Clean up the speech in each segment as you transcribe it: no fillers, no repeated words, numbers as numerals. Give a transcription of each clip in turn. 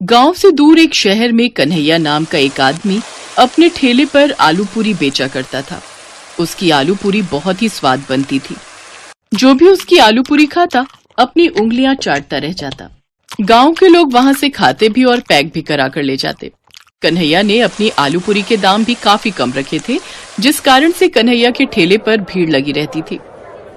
गांव से दूर एक शहर में कन्हैया नाम का एक आदमी अपने ठेले पर आलू पूरी बेचा करता था। उसकी आलू पूरी बहुत ही स्वाद बनती थी। जो भी उसकी आलू पूरी खाता अपनी उंगलियां चाटता रह जाता। गांव के लोग वहां से खाते भी और पैक भी करा कर ले जाते। कन्हैया ने अपनी आलू पूरी के दाम भी काफी कम रखे थे, जिस कारण से कन्हैया के ठेले पर भीड़ लगी रहती थी।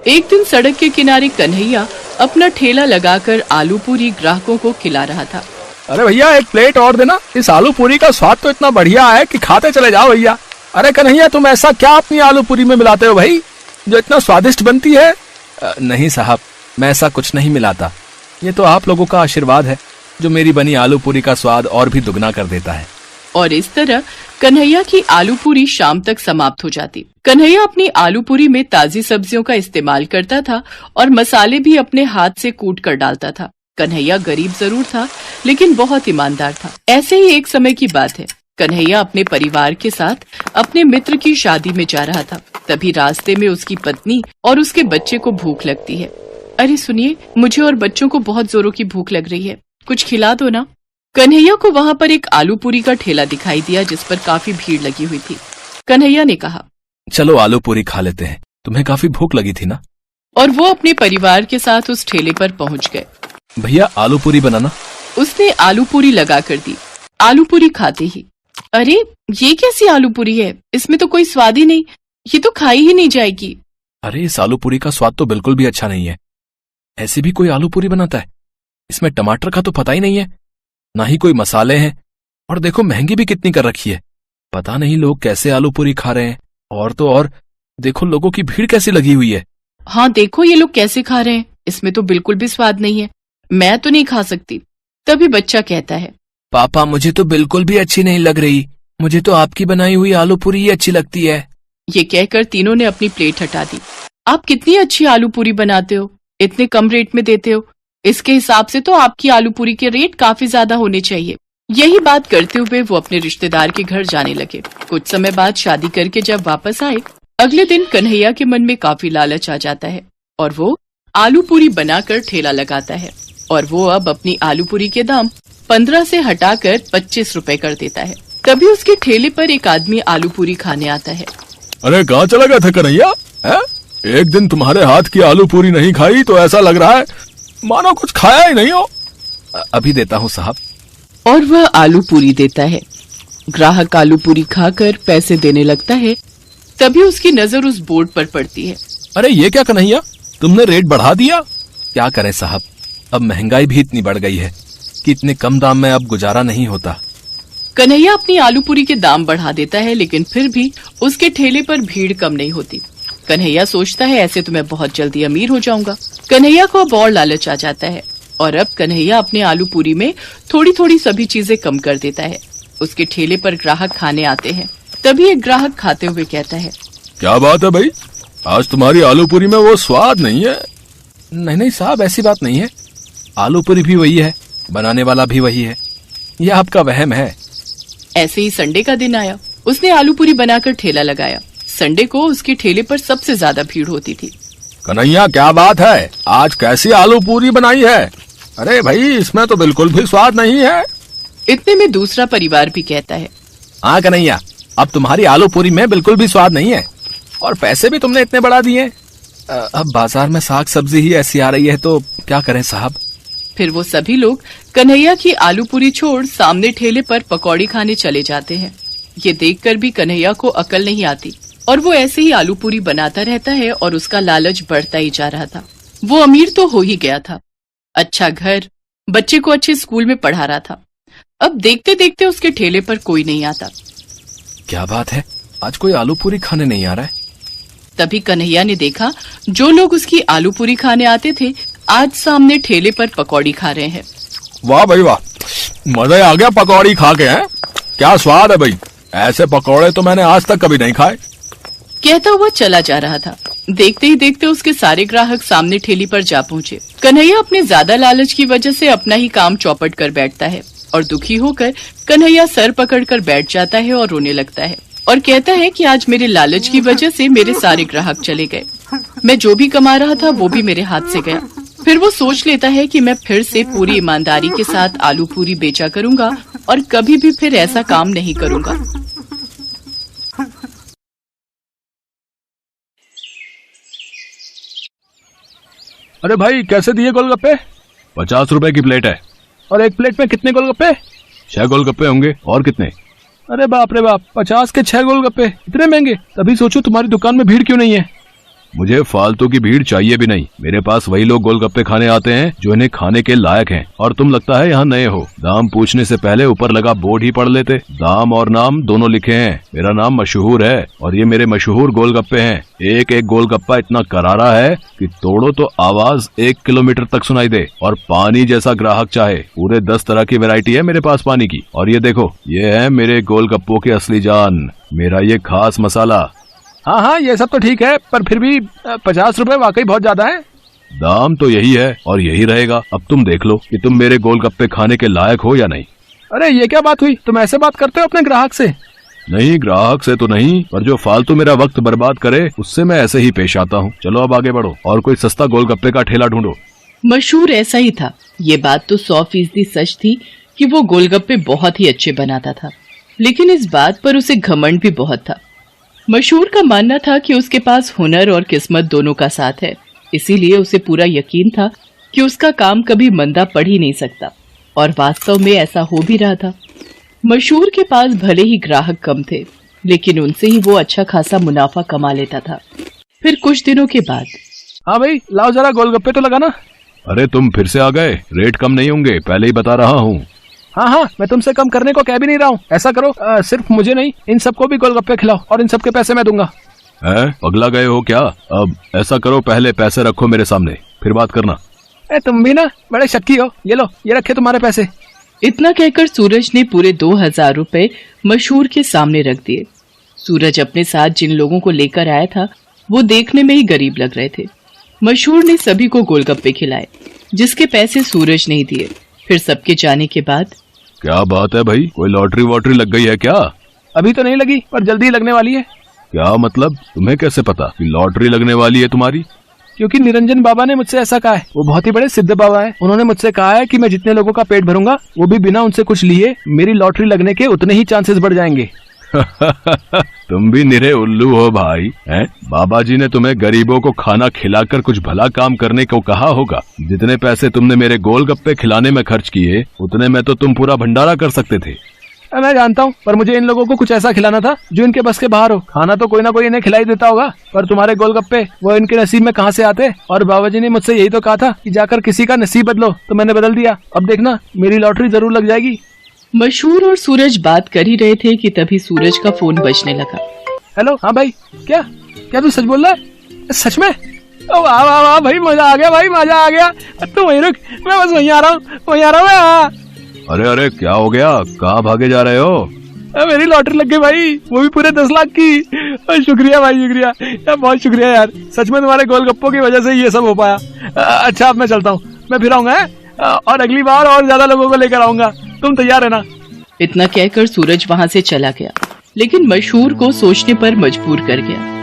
एक दिन सड़क के किनारे कन्हैया अपना ठेला लगाकर आलू पूरी ग्राहकों को खिला रहा था। अरे भैया, एक प्लेट और देना। इस आलू पूरी का स्वाद तो इतना बढ़िया है कि खाते चले जाओ भैया। अरे कन्हैया, तुम ऐसा क्या अपनी आलू पूरी में मिलाते हो भाई, जो इतना स्वादिष्ट बनती है? नहीं साहब, मैं ऐसा कुछ नहीं मिलाता। ये तो आप लोगों का आशीर्वाद है जो मेरी बनी आलू पूरी का स्वाद और भी दुगना कर देता है। और इस तरह कन्हैया की आलू पूरी शाम तक समाप्त हो जाती। कन्हैया अपनी आलू पूरी में ताजी सब्जियों का इस्तेमाल करता था और मसाले भी अपने हाथ से कूट कर डालता था। कन्हैया गरीब जरूर था, लेकिन बहुत ईमानदार था। ऐसे ही एक समय की बात है। कन्हैया अपने परिवार के साथ अपने मित्र की शादी में जा रहा था। तभी रास्ते में उसकी पत्नी और उसके बच्चे को भूख लगती है। अरे सुनिए, मुझे और बच्चों को बहुत जोरों की भूख लग रही है, कुछ खिला दो ना। कन्हैया को वहाँ पर एक आलू पूरी का ठेला दिखाई दिया, जिस पर काफी भीड़ लगी हुई थी। कन्हैया ने कहा, चलो आलू पूरी खा लेते हैं, तुम्हें काफी भूख लगी थी ना। और वो अपने परिवार के साथ उस ठेले पर पहुँच गए। भैया, आलू पूरी बनाना। उसने आलू पूरी लगा कर दी। आलू पूरी खाते ही, अरे ये कैसी आलू पूरी है, इसमें तो कोई स्वाद ही नहीं, ये तो खाई ही नहीं जाएगी। अरे इस आलू पूरी का स्वाद तो बिल्कुल भी अच्छा नहीं है। ऐसी भी कोई आलू पूरी बनाता है? इसमें टमाटर का तो पता ही नहीं है, ना ही कोई मसाले हैं, और देखो महंगी भी कितनी कर रखी है। पता नहीं लोग कैसे आलू पूरी खा रहे हैं। और तो और देखो लोगों की भीड़ कैसी लगी हुई है। हाँ देखो ये लोग कैसे खा रहे हैं, इसमें तो बिल्कुल भी स्वाद नहीं है, मैं तो नहीं खा सकती। तभी बच्चा कहता है, पापा मुझे तो बिल्कुल भी अच्छी नहीं लग रही, मुझे तो आपकी बनाई हुई आलू पूरी ही अच्छी लगती है। ये कहकर तीनों ने अपनी प्लेट हटा दी। आप कितनी अच्छी आलू पूरी बनाते हो, इतने कम रेट में देते हो, इसके हिसाब से तो आपकी आलू पूरी के रेट काफी ज्यादा होने चाहिए। यही बात करते हुए वो अपने रिश्तेदार के घर जाने लगे। कुछ समय बाद शादी करके जब वापस आए, अगले दिन कन्हैया के मन में काफी लालच आ जाता है और वो आलू पूरी बनाकर ठेला लगाता है। और वो अब अपनी आलू पूरी के दाम 15 से हटाकर 25 रुपए कर देता है। तभी उसके ठेले पर एक आदमी आलू पूरी खाने आता है। अरे कहाँ चला गया था कन्हैया? एक दिन तुम्हारे हाथ की आलू पूरी नहीं खाई तो ऐसा लग रहा है मानो कुछ खाया ही नहीं हो। अभी देता हूँ साहब। और वह आलू पूरी देता है। ग्राहक आलू पूरी खाकर पैसे देने लगता है। तभी उसकी नजर उस बोर्ड पर पड़ती है। अरे ये क्या कन्हैया, तुमने रेट बढ़ा दिया? क्या करें साहब, अब महंगाई भी इतनी बढ़ गई है कि इतने कम दाम में अब गुजारा नहीं होता। कन्हैया अपनी आलू पूरी के दाम बढ़ा देता है, लेकिन फिर भी उसके ठेले पर भीड़ कम नहीं होती। कन्हैया सोचता है ऐसे तो मैं बहुत जल्दी अमीर हो जाऊंगा। कन्हैया को अब और लालच आ जाता है और अब कन्हैया अपने आलू पूरी में थोड़ी थोड़ी सभी चीजें कम कर देता है। उसके ठेले पर ग्राहक खाने आते हैं। तभी एक ग्राहक खाते हुए कहता है, क्या बात है भाई, आज तुम्हारी आलू पूरी में वो स्वाद नहीं है। नहीं साहब, ऐसी बात नहीं है, आलू पूरी भी वही है, बनाने वाला भी वही है, यह आपका वहम है। ऐसे ही संडे का दिन आया। उसने आलू पूरी बनाकर ठेला लगाया। संडे को उसके ठेले पर सबसे ज्यादा भीड़ होती थी। कन्हैया क्या बात है, आज कैसी आलू पूरी बनाई है? अरे भाई, इसमें तो बिल्कुल भी स्वाद नहीं है। इतने में दूसरा परिवार भी कहता है, हाँ कन्हैया, अब तुम्हारी आलू पूरी में बिल्कुल भी स्वाद नहीं है और पैसे भी तुमने इतने बढ़ा दिए। अब बाजार में साग सब्जी ही ऐसी आ रही है तो क्या करें साहब। फिर वो सभी लोग कन्हैया की आलू पूरी छोड़ सामने ठेले पर पकौड़ी खाने चले जाते हैं। ये देखकर भी कन्हैया को अकल नहीं आती और वो ऐसे ही आलू पूरी बनाता रहता है और उसका लालच बढ़ता ही जा रहा था। वो अमीर तो हो ही गया था, अच्छा घर, बच्चे को अच्छे स्कूल में पढ़ा रहा था। अब देखते देखते उसके ठेले पर कोई नहीं आता। क्या बात है, आज कोई आलू पूरी खाने नहीं आ रहा है। तभी कन्हैया ने देखा जो लोग उसकी आलू पूरी खाने आते थे आज सामने ठेले पर पकौड़ी खा रहे हैं। वाह भाई वाह, मजा आ गया पकौड़ी खा के। हैं क्या स्वाद है भाई, ऐसे पकौड़े तो मैंने आज तक कभी नहीं खाए। कहता हुआ चला जा रहा था। देखते ही देखते उसके सारे ग्राहक सामने ठेली पर जा पहुँचे। कन्हैया अपने ज्यादा लालच की वजह से अपना ही काम चौपट कर बैठता है और दुखी होकर कन्हैया सर पकड़कर बैठ जाता है और रोने लगता है और कहता है कि आज मेरे लालच की वजह से मेरे सारे ग्राहक चले गए। मैं जो भी कमा रहा था वो भी मेरे हाथ से गया। फिर वो सोच लेता है कि मैं फिर से पूरी ईमानदारी के साथ आलू पूरी बेचा करूंगा और कभी भी फिर ऐसा काम नहीं करूंगा। अरे भाई कैसे दिए गोलगप्पे? 50 रुपए की प्लेट है। और एक प्लेट में कितने गोलगप्पे? 6 गोलगप्पे होंगे। और कितने? अरे बाप रे बाप, 50 के 6 गोलगप्पे, इतने महंगे? तभी सोचो तुम्हारी दुकान में भीड़ क्यों नहीं है। मुझे फालतू की भीड़ चाहिए भी नहीं। मेरे पास वही लोग गोलगप्पे खाने आते हैं जो इन्हें खाने के लायक हैं। और तुम लगता है यहाँ नए हो। दाम पूछने से पहले ऊपर लगा बोर्ड ही पढ़ लेते। दाम और नाम दोनों लिखे हैं। मेरा नाम मशहूर है और ये मेरे मशहूर गोलगप्पे हैं। एक एक गोलगप्पा इतना करारा है कि तोड़ो तो आवाज 1 किलोमीटर तक सुनाई दे। और पानी जैसा ग्राहक चाहे। पूरे 10 तरह की वैरायटी है मेरे पास पानी की। और ये देखो, ये है मेरे गोलगप्पों की असली जान, मेरा ये खास मसाला। हाँ हाँ, ये सब तो ठीक है, पर फिर भी 50 रुपए वाकई बहुत ज्यादा है। दाम तो यही है और यही रहेगा। अब तुम देख लो कि तुम मेरे गोलगप्पे खाने के लायक हो या नहीं। अरे ये क्या बात हुई? तुम ऐसे बात करते हो अपने ग्राहक से? नहीं, ग्राहक से तो नहीं, पर जो फालतू मेरा वक्त बर्बाद करे उससे मैं ऐसे ही पेश आता हूँ। चलो अब आगे बढ़ो और कोई सस्ता गोलगप्पे का ठेला ढूंढो। मशहूर ऐसा ही था। ये बात तो 100% सच थी कि वो गोलगप्पे बहुत ही अच्छे बनाता था, लेकिन इस बात पर उसे घमंड भी बहुत था। मशहूर का मानना था कि उसके पास हुनर और किस्मत दोनों का साथ है, इसीलिए उसे पूरा यकीन था कि उसका काम कभी मंदा पड़ ही नहीं सकता। और वास्तव में ऐसा हो भी रहा था। मशहूर के पास भले ही ग्राहक कम थे, लेकिन उनसे ही वो अच्छा खासा मुनाफा कमा लेता था। फिर कुछ दिनों के बाद, हाँ भाई लाओ जरा गोलगप्पे तो लगाना। अरे तुम फिर से आ गए। रेट कम नहीं होंगे, पहले ही बता रहा हूँ। हाँ हाँ, मैं तुमसे कम करने को कह भी नहीं रहा हूँ। ऐसा करो, सिर्फ मुझे नहीं, इन सबको भी गोलगप्पे खिलाओ और इन सबके पैसे मैं दूंगा। पगला गए हो क्या? अब ऐसा करो, पहले पैसे रखो मेरे सामने, फिर बात करना। तुम भी ना बड़े शक्की हो। ये लो, ये रखे तुम्हारे पैसे। इतना कहकर सूरज ने पूरे 2000 रुपए मशहूर के सामने रख दिए। सूरज अपने साथ जिन लोगों को लेकर आया था वो देखने में ही गरीब लग रहे थे। मशहूर ने सभी को गोलगप्पे खिलाए, जिसके पैसे सूरज नहीं दिए। फिर सबके जाने के बाद, क्या बात है भाई, कोई लॉटरी वॉटरी लग गई है क्या? अभी तो नहीं लगी, पर जल्दी लगने वाली है। क्या मतलब? तुम्हें कैसे पता कि लॉटरी लगने वाली है तुम्हारी? क्योंकि निरंजन बाबा ने मुझसे ऐसा कहा है। वो बहुत ही बड़े सिद्ध बाबा है। उन्होंने मुझसे कहा है कि मैं जितने लोगों का पेट भरूंगा, वो भी बिना उनसे कुछ लिए, मेरी लॉटरी लगने के उतने ही चांसेस बढ़ जाएंगे। तुम भी निरे उल्लू हो भाई, हैं? बाबा जी ने तुम्हें गरीबों को खाना खिलाकर कुछ भला काम करने को कहा होगा। जितने पैसे तुमने मेरे गोलगप्पे खिलाने में खर्च किए, उतने में तो तुम पूरा भंडारा कर सकते थे। मैं जानता हूँ, पर मुझे इन लोगों को कुछ ऐसा खिलाना था जो इनके बस के बाहर हो। खाना तो कोई ना कोई इन्हें खिलाई देता होगा, पर तुम्हारे गोलगप्पे वो इनके नसीब में कहाँ से आते? और बाबा जी ने मुझसे यही तो कहा था कि जाकर किसी का नसीब बदलो, तो मैंने बदल दिया। अब देखना, मेरी लॉटरी जरूर लग जाएगी। मशहूर और सूरज बात कर ही रहे थे कि तभी सूरज का फोन बजने लगा। हेलो, हाँ भाई, क्या क्या तू सच बोल रहा है? सच में? वाह वाह वाह भाई, मजा आ गया भाई, मजा आ गया। तू वहीं रुक, मैं बस वहीं आ रहा हूँ, वहीं आ रहा हूँ मैं। हाँ। अरे अरे, क्या हो गया? कहाँ भागे जा रहे हो? मेरी लॉटरी लग गई भाई, वो भी पूरे 10 लाख की। शुक्रिया भाई, शुक्रिया यार, बहुत शुक्रिया यार। सच में तुम्हारे गोलगप्पों की वजह से ये सब हो पाया। अच्छा, अब मैं चलता हूँ, मैं फिर आऊंगा और अगली बार और ज्यादा लोगों को लेकर आऊंगा। तुम तैयार है ना? इतना कहकर सूरज वहाँ से चला गया, लेकिन मशहूर को सोचने पर मजबूर कर गया।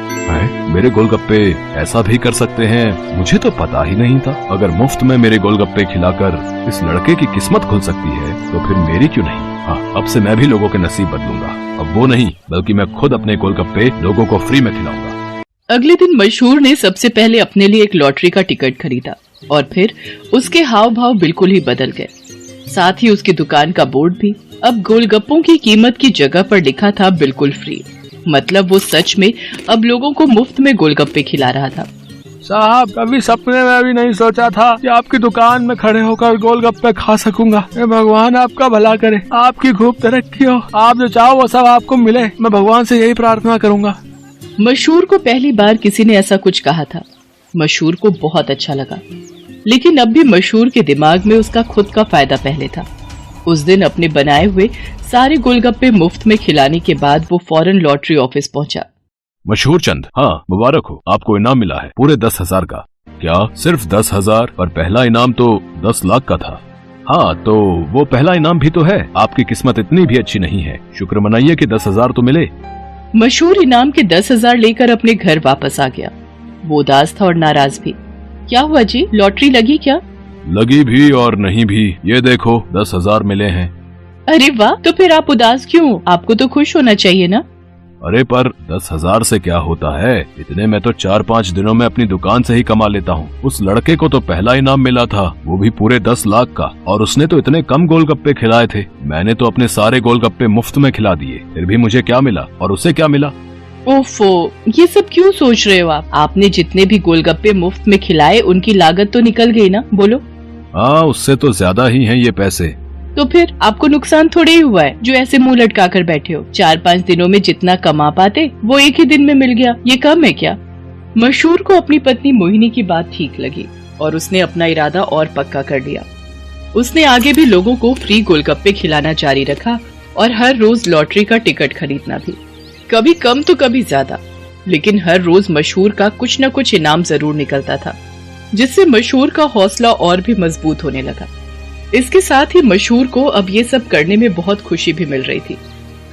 मेरे गोलगप्पे ऐसा भी कर सकते हैं, मुझे तो पता ही नहीं था। अगर मुफ्त में मेरे गोलगप्पे खिलाकर इस लड़के की किस्मत खुल सकती है, तो फिर मेरी क्यों नहीं? हाँ, अब से मैं भी लोगों के नसीब बदलूंगा। अब वो नहीं, बल्कि मैं खुद अपने गोलगप्पे लोगों को फ्री में खिलाऊंगा। अगले दिन मशहूर ने सबसे पहले अपने लिए एक लॉटरी का टिकट खरीदा और फिर उसके हाव भाव बिल्कुल ही बदल गए। साथ ही उसकी दुकान का बोर्ड भी अब गोलगप्पों की कीमत की जगह पर लिखा था बिल्कुल फ्री। मतलब वो सच में अब लोगों को मुफ्त में गोलगप्पे खिला रहा था। साहब, कभी सपने में भी नहीं सोचा था कि आपकी दुकान में खड़े होकर गोलगप्पे खा सकूंगा। भगवान आपका भला करे, आपकी खूब तरक्की हो, आप जो चाहो वो सब आपको मिले। मैं भगवान से यही प्रार्थना करूंगा। मशहूर को पहली बार किसी ने ऐसा कुछ कहा था। मशहूर को बहुत अच्छा लगा, लेकिन अब भी मशहूर के दिमाग में उसका खुद का फायदा पहले था। उस दिन अपने बनाए हुए सारे गोलगप्पे मुफ्त में खिलाने के बाद वो फौरन लॉटरी ऑफिस पहुंचा। मशहूर चंद, हाँ मुबारक हो, आपको इनाम मिला है पूरे 10,000 का। क्या सिर्फ 10,000? और पहला इनाम तो 10 लाख का था। हाँ, तो वो पहला इनाम भी तो है। आपकी किस्मत इतनी भी अच्छी नहीं है, शुक्र मनाइए कि 10,000 तो मिले। मशहूर इनाम के 10,000 लेकर अपने घर वापस आ गया। वो उदास था और नाराज भी। क्या हुआ जी, लॉटरी लगी क्या? लगी भी और नहीं भी, ये देखो 10,000 मिले हैं। अरे वाह, तो फिर आप उदास क्यों? आपको तो खुश होना चाहिए ना। अरे पर 10,000 से क्या होता है, इतने में तो 4-5 दिनों में अपनी दुकान से ही कमा लेता हूँ। उस लड़के को तो पहला इनाम मिला था, वो भी पूरे 10 लाख का, और उसने तो इतने कम गोलगप्पे खिलाए थे। मैंने तो अपने सारे गोलगप्पे मुफ्त में खिला दिए, फिर भी मुझे क्या मिला और उसे क्या मिला? ओफो, ये सब क्यों सोच रहे हो आप? आपने जितने भी गोलगप्पे मुफ्त में खिलाए उनकी लागत तो निकल गई ना, बोलो। हाँ, उससे तो ज्यादा ही हैं ये पैसे। तो फिर आपको नुकसान थोड़े ही हुआ है जो ऐसे मुंह लटका कर बैठे हो। 4-5 दिनों में जितना कमा पाते वो एक ही दिन में मिल गया, ये कम है क्या? मशहूर को अपनी पत्नी मोहिनी की बात ठीक लगी और उसने अपना इरादा और पक्का कर लिया। उसने आगे भी लोगों को फ्री गोलगप्पे खिलाना जारी रखा और हर रोज लॉटरी का टिकट खरीदना भी, कभी कम तो कभी ज्यादा, लेकिन हर रोज मशहूर का कुछ न कुछ इनाम जरूर निकलता था, जिससे मशहूर का हौसला और भी मजबूत होने लगा। इसके साथ ही मशहूर को अब ये सब करने में बहुत खुशी भी मिल रही थी।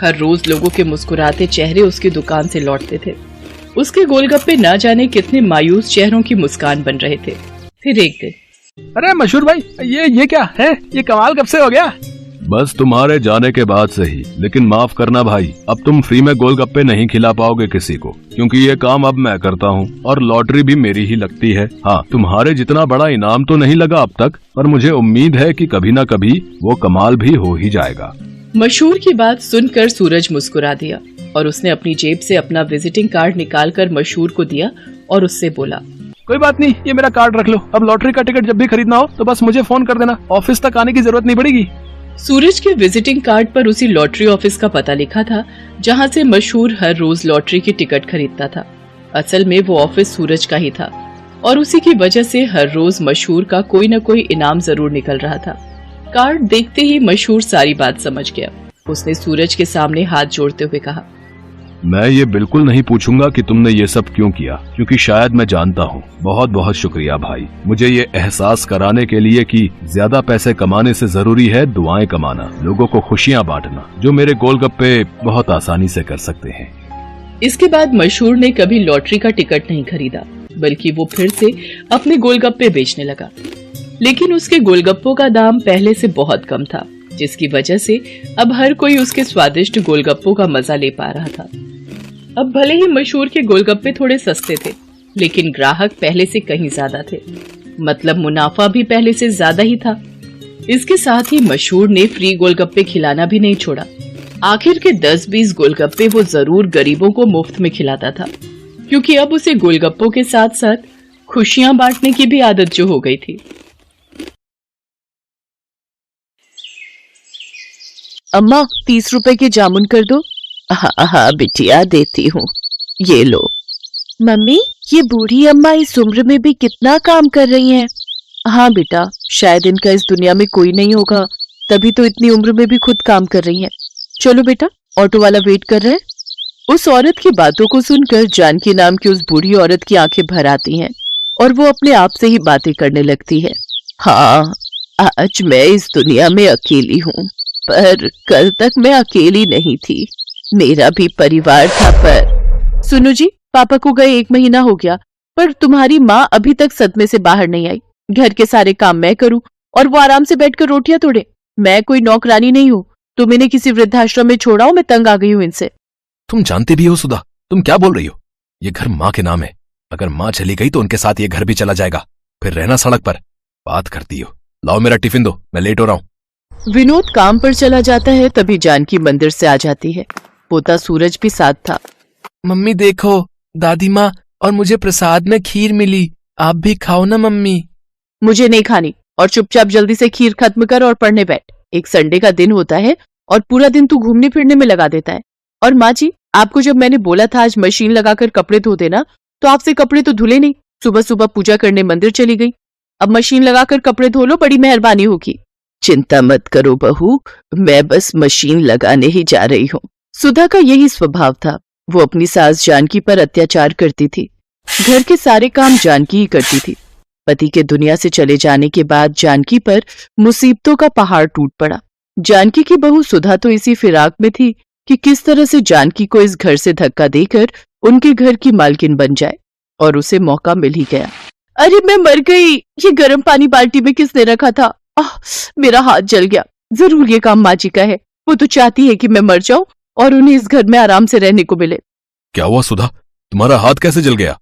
हर रोज लोगों के मुस्कुराते चेहरे उसकी दुकान से लौटते थे। उसके गोलगप्पे न जाने कितने मायूस चेहरों की मुस्कान बन रहे थे। फिर एक दिन, अरे मशहूर भाई, ये क्या है? ये कमाल कब से हो गया? बस तुम्हारे जाने के बाद से ही। लेकिन माफ करना भाई, अब तुम फ्री में गोलगप्पे नहीं खिला पाओगे किसी को, क्योंकि ये काम अब मैं करता हूँ और लॉटरी भी मेरी ही लगती है। हाँ, तुम्हारे जितना बड़ा इनाम तो नहीं लगा अब तक, पर मुझे उम्मीद है कि कभी न कभी वो कमाल भी हो ही जाएगा। मशहूर की बात सुनकर सूरज मुस्कुरा दिया और उसने अपनी जेब से अपना विजिटिंग कार्ड निकालकर मशहूर को दिया और उससे बोला, कोई बात नहीं, ये मेरा कार्ड रख लो। अब लॉटरी का टिकट जब भी खरीदना हो तो बस मुझे फोन कर देना, ऑफिस तक आने की जरूरत नहीं पड़ेगी। सूरज के विजिटिंग कार्ड पर उसी लॉटरी ऑफिस का पता लिखा था जहां से मशहूर हर रोज लॉटरी की टिकट खरीदता था। असल में वो ऑफिस सूरज का ही था और उसी की वजह से हर रोज मशहूर का कोई न कोई इनाम जरूर निकल रहा था। कार्ड देखते ही मशहूर सारी बात समझ गया। उसने सूरज के सामने हाथ जोड़ते हुए कहा, मैं ये बिल्कुल नहीं पूछूंगा कि तुमने ये सब क्यों किया, क्योंकि शायद मैं जानता हूँ। बहुत बहुत शुक्रिया भाई, मुझे ये एहसास कराने के लिए कि ज्यादा पैसे कमाने से जरूरी है दुआएं कमाना, लोगों को खुशियाँ बांटना, जो मेरे गोलगप्पे बहुत आसानी से कर सकते हैं। इसके बाद मशहूर ने कभी लॉटरी का टिकट नहीं खरीदा, बल्कि वो फिर से अपने गोलगप्पे बेचने लगा। लेकिन उसके गोलगप्पों का दाम पहले से बहुत कम था, जिसकी वजह से अब हर कोई उसके स्वादिष्ट गोलगप्पों का मजा ले पा रहा था। अब भले ही मशहूर के गोलगप्पे थोड़े सस्ते थे, लेकिन ग्राहक पहले से कहीं ज्यादा थे, मतलब मुनाफा भी पहले से ज्यादा ही था। इसके साथ ही मशहूर ने फ्री गोलगप्पे खिलाना भी नहीं छोड़ा। आखिर के 10-20 गोलगप्पे वो जरूर गरीबों को मुफ्त में खिलाता था, क्योंकि अब उसे गोलगप्पों के साथ साथ खुशियां बांटने की भी आदत जो हो गई थी। अम्मा 30 रुपए के जामुन कर दो। हाँ हाँ बिटिया, देती हूँ, ये लो। मम्मी, ये बूढ़ी अम्मा इस उम्र में भी कितना काम कर रही हैं। हाँ बेटा, शायद इनका इस दुनिया में कोई नहीं होगा, तभी तो इतनी उम्र में भी खुद काम कर रही हैं। चलो बेटा, ऑटो वाला वेट कर रहा है। उस औरत की बातों को सुनकर जानकी नाम की उस बूढ़ी औरत की आंखें भर आती हैं और वो अपने आप से ही बातें करने लगती है। हाँ, आज मैं इस दुनिया में अकेली हूँ, पर कल तक मैं अकेली नहीं थी, मेरा भी परिवार था। पर सुनो जी, पापा को गए 1 महीना हो गया, पर तुम्हारी माँ अभी तक सदमे से बाहर नहीं आई। घर के सारे काम मैं करूं और वो आराम से बैठकर रोटियां तोड़े। मैं कोई नौकरानी नहीं हूँ। तुम इन्हें किसी वृद्धाश्रम में छोड़ाओ, मैं तंग आ गई हूँ इनसे। तुम जानते भी हो सुधा, तुम क्या बोल रही हो? ये घर माँ के नाम है, अगर माँ चली गई तो उनके साथ ये घर भी चला जाएगा, फिर रहना सड़क पर। बात करती हो। लाओ मेरा टिफिन दो, मैं लेट हो रहा हूँ। विनोद काम पर चला जाता है, तभी जानकी मंदिर से आ जाती है। पोता सूरज भी साथ था। मम्मी देखो, दादी माँ और मुझे प्रसाद में खीर मिली, आप भी खाओ ना मम्मी। मुझे नहीं खानी, और चुपचाप जल्दी से खीर खत्म कर और पढ़ने बैठ। एक संडे का दिन होता है और पूरा दिन तू घूमने फिरने में लगा देता है। और माँ जी, आपको जब मैंने बोला था आज मशीन लगाकर कपड़े धो देना, तो आपसे कपड़े तो धुले नहीं, सुबह सुबह पूजा करने मंदिर चली गई। अब मशीन लगाकर कपड़े धो लो, बड़ी मेहरबानी होगी। चिंता मत करो बहू, मैं बस मशीन लगाने ही जा रही हूँ। सुधा का यही स्वभाव था। वो अपनी सास जानकी पर अत्याचार करती थी। घर के सारे काम जानकी ही करती थी। पति के दुनिया से चले जाने के बाद जानकी पर मुसीबतों का पहाड़ टूट पड़ा। जानकी की बहू सुधा तो इसी फिराक में थी कि किस तरह से जानकी को इस घर से धक्का देकर उनके घर की मालकिन बन जाए, और उसे मौका मिल ही गया। अरे मैं मर गई। ये गर्म पानी बाल्टी में किसने रखा था? मेरा हाथ जल गया। जरूर ये काम माँ जी का है। वो तो चाहती है कि मैं मर जाऊं और उन्हें इस घर में आराम से रहने को मिले। क्या हुआ सुधा, तुम्हारा हाथ कैसे जल गया?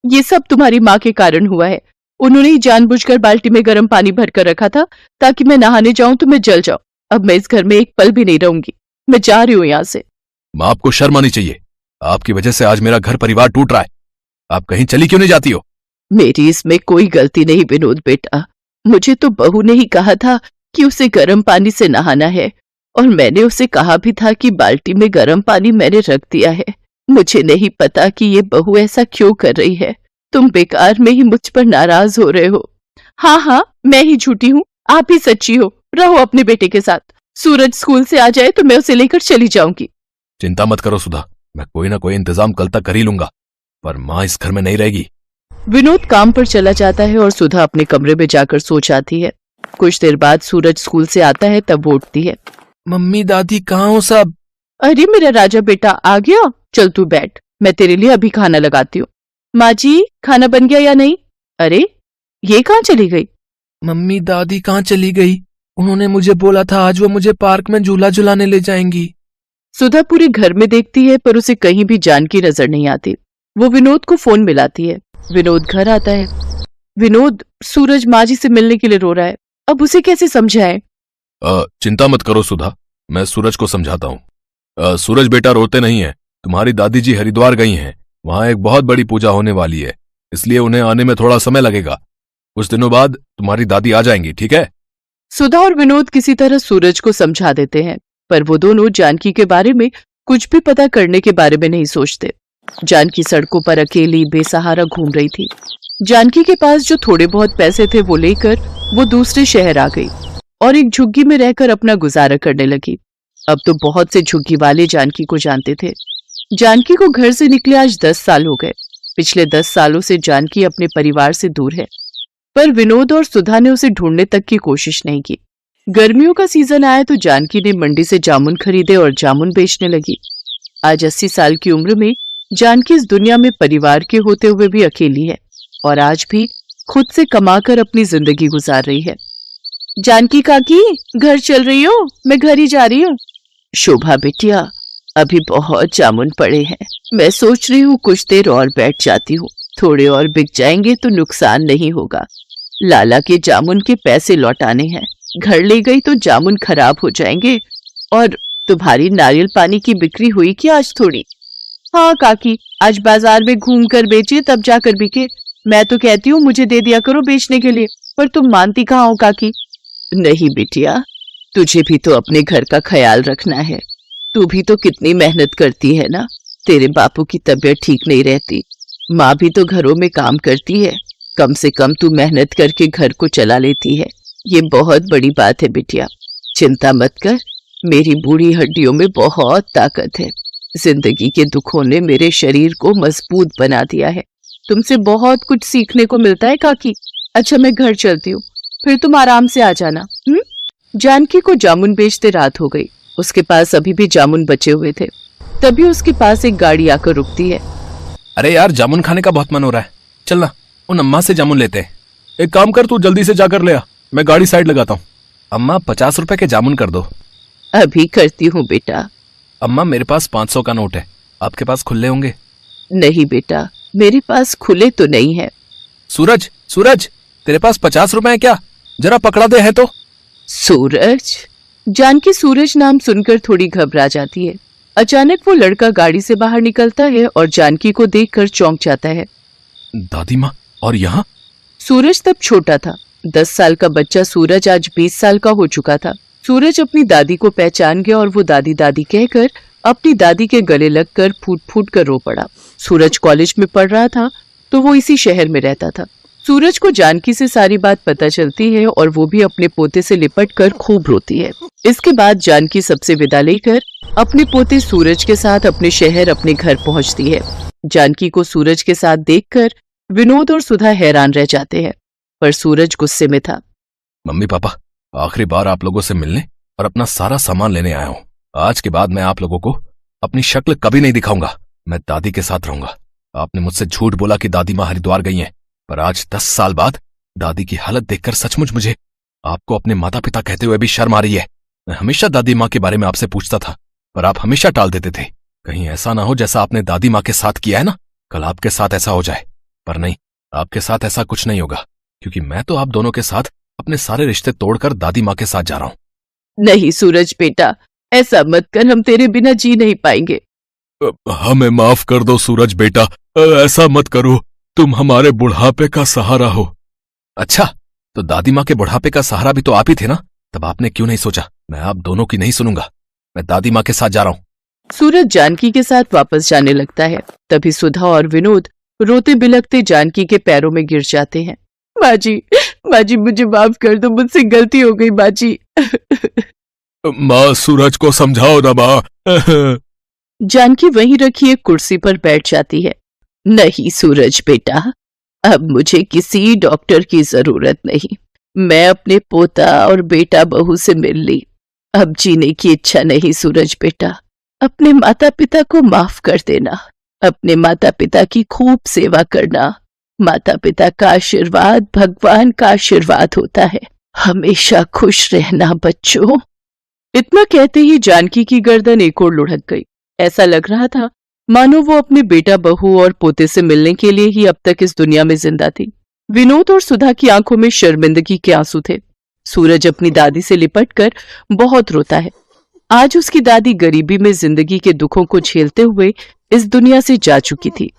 ये सब तुम्हारी माँ के कारण हुआ है। उन्होंने ही जानबूझकर बाल्टी में गर्म पानी भर कर रखा था ताकि मैं नहाने जाऊं तो मैं जल जाऊं। अब मैं इस घर में एक पल भी नहीं रहूंगी। मैं जा रही हूं यहाँ से। माँ, आपको शर्म आनी चाहिए। आपकी वजह से आज मेरा घर परिवार टूट रहा है। आप कहीं चली क्यों नहीं जाती हो? मेरी इसमें कोई गलती नहीं विनोद बेटा। मुझे तो बहू ने ही कहा था कि उसे गर्म पानी से नहाना है और मैंने उसे कहा भी था कि बाल्टी में गर्म पानी मैंने रख दिया है। मुझे नहीं पता कि ये बहू ऐसा क्यों कर रही है। तुम बेकार में ही मुझ पर नाराज हो रहे हो। हाँ, मैं ही झूठी हूँ, आप ही सच्ची हो। रहो अपने बेटे के साथ। सूरज स्कूल से आ जाए तो मैं उसे लेकर चली जाऊंगी। चिंता मत करो सुधा, मैं कोई ना कोई इंतजाम कल तक कर ही लूंगा, पर माँ इस घर में नहीं रहेगी। विनोद काम पर चला जाता है और सुधा अपने कमरे में जाकर सो जाती है। कुछ देर बाद सूरज स्कूल से आता है, तब वो उठती है। मम्मी दादी कहाँ हो सब? अरे मेरा राजा बेटा आ गया। चल तू बैठ, मैं तेरे लिए अभी खाना लगाती हूँ। माँ जी, खाना बन गया या नहीं? अरे ये कहाँ चली गई? मम्मी दादी कहाँ चली गई? उन्होंने मुझे बोला था आज वो मुझे पार्क में झूला झुलाने ले जाएंगी। सुधा पूरे घर में देखती है पर उसे कहीं भी जानकी नजर नहीं आती। वो विनोद को फोन मिलाती है। विनोद घर आता है। विनोद, सूरज माँ जी से मिलने के लिए रो रहा है। अब उसे कैसे समझाएं? चिंता मत करो सुधा, मैं सूरज को समझाता हूँ। सूरज बेटा रोते नहीं है। तुम्हारी दादी जी हरिद्वार गई हैं, वहां एक बहुत बड़ी पूजा होने वाली है, इसलिए उन्हें आने में थोड़ा समय लगेगा। कुछ दिनों बाद तुम्हारी दादी आ जाएंगी, ठीक है? सुधा और विनोद किसी तरह सूरज को समझा देते हैं, पर वो दोनों जानकी के बारे में कुछ भी पता करने के बारे में नहीं सोचते। जानकी सड़कों पर अकेली बेसहारा घूम रही थी। जानकी के पास जो थोड़े बहुत पैसे थे वो लेकर वो दूसरे शहर आ गई और एक झुग्गी में रहकर अपना गुजारा करने लगी। अब तो बहुत से झुग्गी वाले जानकी को जानते थे। जानकी को घर से निकले आज 10 साल हो गए। पिछले 10 सालों से जानकी अपने परिवार से दूर है, पर विनोद और सुधा ने उसे ढूंढने तक की कोशिश नहीं की। गर्मियों का सीजन आया तो जानकी ने मंडी से जामुन खरीदे और जामुन बेचने लगी। आज 80 साल की उम्र में जानकी इस दुनिया में परिवार के होते हुए भी अकेली है और आज भी खुद से कमाकर अपनी जिंदगी गुजार रही है। जानकी काकी, घर चल रही हो? मैं घर ही जा रही हूँ। शोभा बिटिया, अभी बहुत जामुन पड़े हैं। मैं सोच रही हूँ कुछ देर और बैठ जाती हूँ। थोड़े और बिक जाएंगे तो नुकसान नहीं होगा। लाला के जामुन के पैसे लौटाने हैं। घर ले गई तो जामुन खराब हो जाएंगे। और तुम्हारी नारियल पानी की बिक्री हुई कि आज थोड़ी? हाँ काकी, आज बाजार में घूम कर बेचे तब जाकर बिके। मैं तो कहती हूँ मुझे दे दिया करो बेचने के लिए, पर तुम मानती कहाँ हो काकी? नहीं बिटिया, तुझे भी तो अपने घर का ख्याल रखना है। तू भी तो कितनी मेहनत करती है ना। तेरे बापू की तबीयत ठीक नहीं रहती, माँ भी तो घरों में काम करती है। कम से कम तू मेहनत करके घर को चला लेती है। ये बहुत बड़ी बात है बिटिया। चिंता मत कर, मेरी बूढ़ी हड्डियों में बहुत ताकत है। जिंदगी के दुखों ने मेरे शरीर को मजबूत बना दिया है। तुमसे बहुत कुछ सीखने को मिलता है काकी। अच्छा मैं घर चलती हूँ, फिर तुम आराम से आ जाना। जानकी को जामुन बेचते रात हो गई। उसके पास अभी भी जामुन बचे हुए थे। तभी उसके पास एक गाड़ी आकर रुकती है। अरे यार, जामुन खाने का बहुत मन हो रहा है। चल ना, उन अम्मा से जामुन लेते हैं। एक काम कर, तू जल्दी से जाकर ले आ, मैं गाड़ी साइड लगाता हूँ। अम्मा 50 रुपए के जामुन कर दो। अभी करती हूँ बेटा। अम्मा मेरे पास 500 का नोट है, आपके पास खुले होंगे? नहीं बेटा, मेरे पास खुले तो नहीं है। सूरज, सूरज, तेरे पास 50 रुपए है क्या? जरा पकड़ा दे है तो। सूरज? जानकी सूरज नाम सुनकर थोड़ी घबरा जाती है। अचानक वो लड़का गाड़ी से बाहर निकलता है और जानकी को देखकर चौंक जाता है। दादी माँ, और यहाँ? सूरज तब छोटा था। 10 साल का बच्चा सूरज आज 20 साल का हो चुका था। सूरज अपनी दादी को पहचान गया और वो दादी दादी कहकर अपनी दादी के गले लगकर फूट फूट कर रो पड़ा। सूरज कॉलेज में पढ़ रहा था तो वो इसी शहर में रहता था। सूरज को जानकी से सारी बात पता चलती है और वो भी अपने पोते से लिपट कर खूब रोती है। इसके बाद जानकी सबसे विदा लेकर अपने पोते सूरज के साथ अपने शहर अपने घर पहुंचती है। जानकी को सूरज के साथ देखकर विनोद और सुधा हैरान रह जाते हैं, पर सूरज गुस्से में था। मम्मी पापा, आखिरी बार आप लोगों से मिलने और अपना सारा सामान लेने आया हूँ। आज के बाद मैं आप लोगों को अपनी शक्ल कभी नहीं दिखाऊंगा। मैं दादी के साथ रहूंगा। आपने मुझसे झूठ बोला कि दादी माँ हरिद्वार गई हैं। पर आज 10 साल बाद दादी की हालत देखकर सचमुच मुझे आपको अपने माता पिता कहते हुए भी शर्म आ रही है। मैं हमेशा दादी माँ के बारे में आपसे पूछता था, पर आप हमेशा टाल देते थे। कहीं ऐसा ना हो जैसा आपने दादी माँ के साथ किया है ना, कल आपके साथ ऐसा हो जाए। पर नहीं, आपके साथ ऐसा कुछ नहीं होगा, क्योंकि मैं तो आप दोनों के साथ अपने सारे रिश्ते तोड़कर दादी माँ के साथ जा रहा हूँ। नहीं सूरज बेटा, ऐसा मत कर, हम तेरे बिना जी नहीं पाएंगे। हमें माफ कर दो सूरज बेटा, ऐसा मत करो, तुम हमारे बुढ़ापे का सहारा हो। अच्छा, तो दादी माँ के बुढ़ापे का सहारा भी तो आप ही थे ना, तब आपने क्यों नहीं सोचा मैं आप दोनों की नहीं सुनूंगा, मैं दादी माँ के साथ जा रहा हूँ। सूरज जानकी के साथ वापस जाने लगता है। तभी सुधा और विनोद रोते बिलखते जानकी के पैरों में गिर जाते हैं। माँ जी मुझे माफ कर दो, मुझसे गलती हो गई माँ जी। माँ सूरज को समझाओ ना माँ। जानकी वहीं रखी एक कुर्सी पर बैठ जाती है। नहीं सूरज बेटा, अब मुझे किसी डॉक्टर की जरूरत नहीं। मैं अपने पोता और बेटा बहू से मिल ली। अब जीने की इच्छा नहीं सूरज बेटा। अपने माता पिता को माफ कर देना, अपने माता पिता की खूब सेवा करना। माता पिता का आशीर्वाद भगवान का आशीर्वाद होता है। हमेशा खुश रहना बच्चों। इतना कहते ही जानकी की गर्दन एक ओर लुढ़क गई। ऐसा लग रहा था मानो वो अपने बेटा बहू और पोते से मिलने के लिए ही अब तक इस दुनिया में जिंदा थी। विनोद और सुधा की आंखों में शर्मिंदगी के आंसू थे। सूरज अपनी दादी से लिपटकर बहुत रोता है। आज उसकी दादी गरीबी में जिंदगी के दुखों को झेलते हुए इस दुनिया से जा चुकी थी।